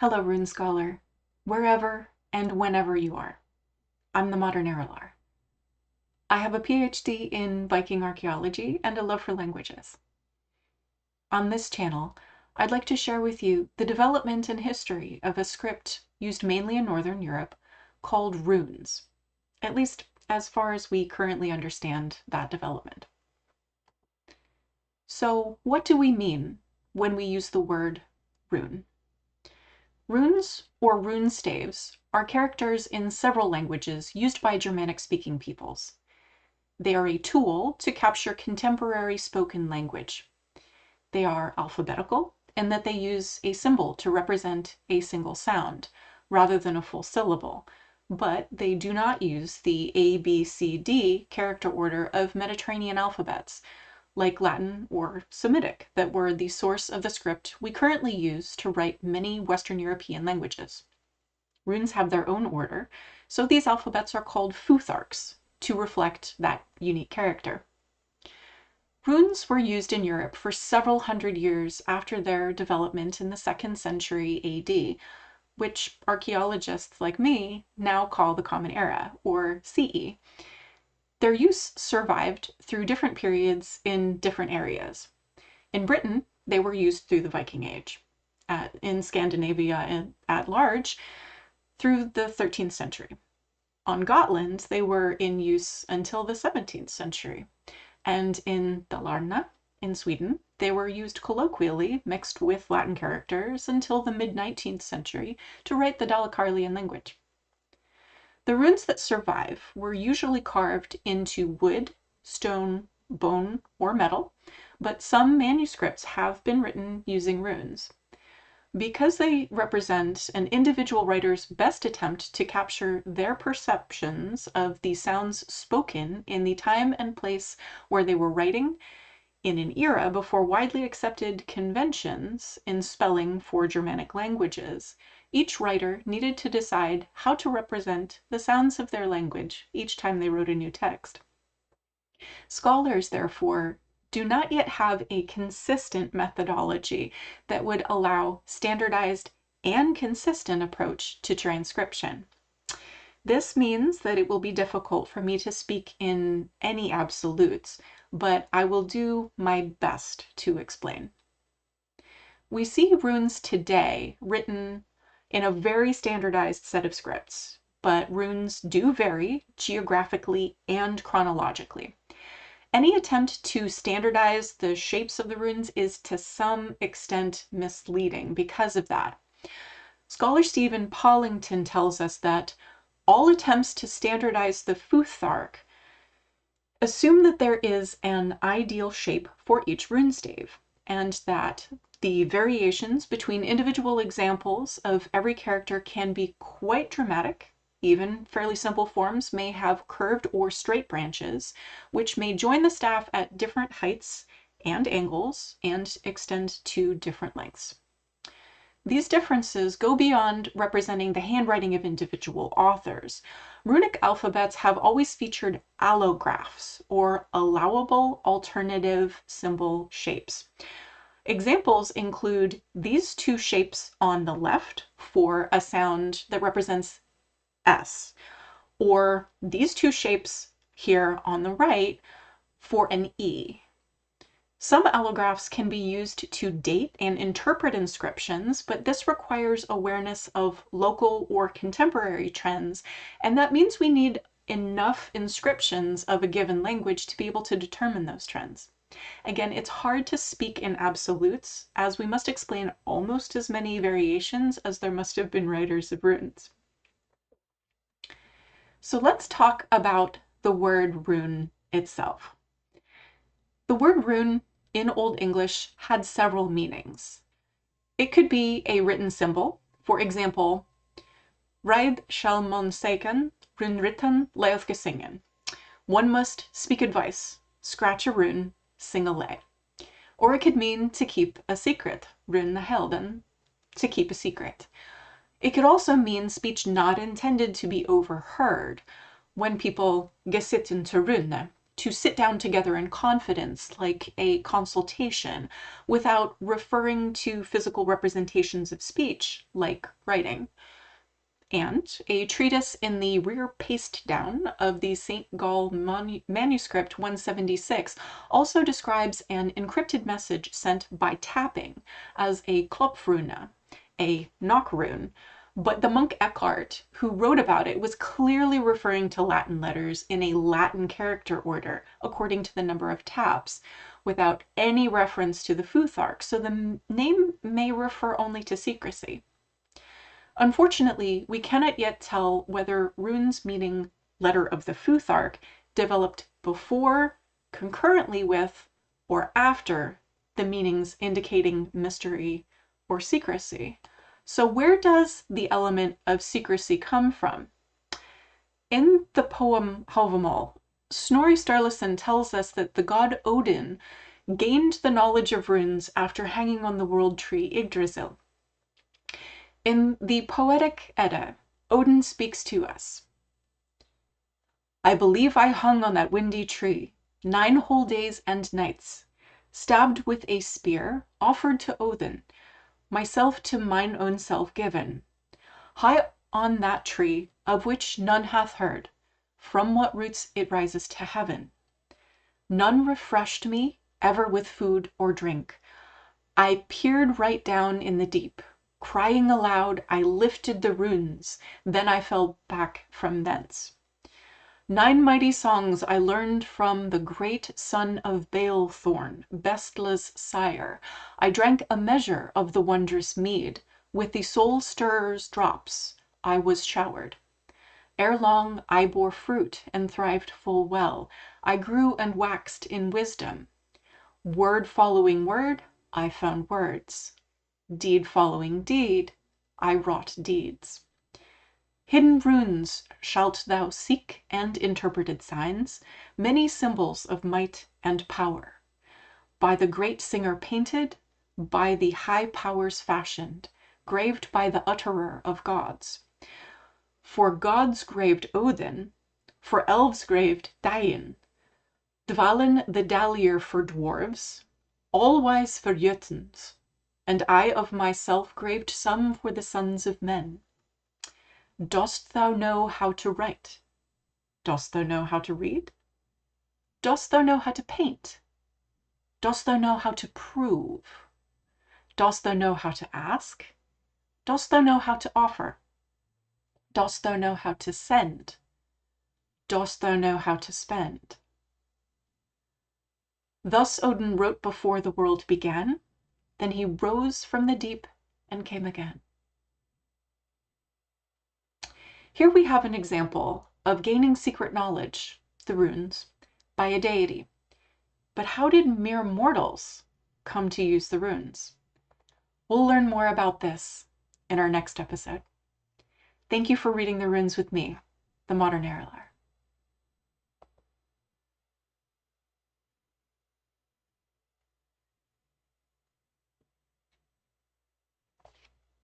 Hello, Rune Scholar, wherever and whenever you are. I'm the modern Erilar. I have a PhD in Viking archaeology and a love for languages. On this channel, I'd like to share with you the development and history of a script used mainly in Northern Europe called runes, at least as far as we currently understand that development. So, what do we mean when we use the word rune? Runes, or rune staves, are characters in several languages used by Germanic-speaking peoples. They are a tool to capture contemporary spoken language. They are alphabetical in that they use a symbol to represent a single sound, rather than a full syllable, but they do not use the A, B, C, D character order of Mediterranean alphabets, like Latin or Semitic, that were the source of the script we currently use to write many Western European languages. Runes have their own order, so these alphabets are called futharks to reflect that unique character. Runes were used in Europe for several hundred years after their development in the 2nd century AD, which archaeologists like me now call the Common Era, or CE. Their use survived through different periods in different areas. In Britain, they were used through the Viking Age. In Scandinavia at large, through the 13th century. On Gotland, they were in use until the 17th century. And in Dalarna, in Sweden, they were used colloquially, mixed with Latin characters, until the mid-19th century to write the Dalecarlian language. The runes that survive were usually carved into wood, stone, bone, or metal, but some manuscripts have been written using runes. Because they represent an individual writer's best attempt to capture their perceptions of the sounds spoken in the time and place where they were writing, in an era before widely accepted conventions in spelling for Germanic languages, each writer needed to decide how to represent the sounds of their language each time they wrote a new text. Scholars, therefore, do not yet have a consistent methodology that would allow standardized and consistent approach to transcription. This means that it will be difficult for me to speak in any absolutes, but I will do my best to explain. We see runes today written in a very standardized set of scripts, but runes do vary geographically and chronologically. Any attempt to standardize the shapes of the runes is to some extent misleading because of that. Scholar Stephen Pollington tells us that all attempts to standardize the futhark assume that there is an ideal shape for each runestave, and that the variations between individual examples of every character can be quite dramatic. Even fairly simple forms may have curved or straight branches, which may join the staff at different heights and angles and extend to different lengths. These differences go beyond representing the handwriting of individual authors. Runic alphabets have always featured allographs, or allowable alternative symbol shapes. Examples include these two shapes on the left for a sound that represents S, or these two shapes here on the right for an E. Some allographs can be used to date and interpret inscriptions, but this requires awareness of local or contemporary trends, and that means we need enough inscriptions of a given language to be able to determine those trends. Again, it's hard to speak in absolutes, as we must explain almost as many variations as there must have been writers of runes. So let's talk about the word rune itself. The word rune in Old English had several meanings. It could be a written symbol, for example, Reid shall mon seken, runritten leilke singen. One must speak advice, scratch a rune, sing a lay. Or it could mean to keep a secret, rune helden, to keep a secret. It could also mean speech not intended to be overheard, when people gesitten to rune, to sit down together in confidence, like a consultation, without referring to physical representations of speech, like writing. And a treatise in the rear paste down of the St. Gall manuscript 176 also describes an encrypted message sent by tapping as a klopfrune, a knock rune, but the monk Eckhart, who wrote about it, was clearly referring to Latin letters in a Latin character order according to the number of taps, without any reference to the futharks, so the name may refer only to secrecy. Unfortunately, we cannot yet tell whether runes meaning letter of the futhark developed before, concurrently with, or after the meanings indicating mystery or secrecy. So where does the element of secrecy come from? In the poem Hávamál, Snorri Sturluson tells us that the god Odin gained the knowledge of runes after hanging on the world tree Yggdrasil. In the poetic Edda, Odin speaks to us. I believe I hung on that windy tree 9 whole days and nights, stabbed with a spear, offered to Odin, myself to mine own self given. High on that tree, of which none hath heard, from what roots it rises to heaven. None refreshed me ever with food or drink. I peered right down in the deep. Crying aloud, I lifted the runes, then I fell back from thence. 9 mighty songs I learned from the great son of Balethorn, Bestla's sire. I drank a measure of the wondrous mead, with the soul stirrer's drops I was showered. Ere long I bore fruit and thrived full well. I grew and waxed in wisdom. Word following word, I found words. Deed following deed, I wrought deeds. Hidden runes shalt thou seek and interpreted signs, many symbols of might and power. By the great singer painted, by the high powers fashioned, graved by the utterer of gods. For gods graved Odin, for elves graved Dain, Dvalin the Dallier for dwarves, all-wise for Jötuns, and I of myself graved some for the sons of men. Dost thou know how to write? Dost thou know how to read? Dost thou know how to paint? Dost thou know how to prove? Dost thou know how to ask? Dost thou know how to offer? Dost thou know how to send? Dost thou know how to spend? Thus Odin wrote before the world began. Then he rose from the deep and came again. Here we have an example of gaining secret knowledge, the runes, by a deity. But how did mere mortals come to use the runes? We'll learn more about this in our next episode. Thank you for reading the runes with me, the Modern Erilar.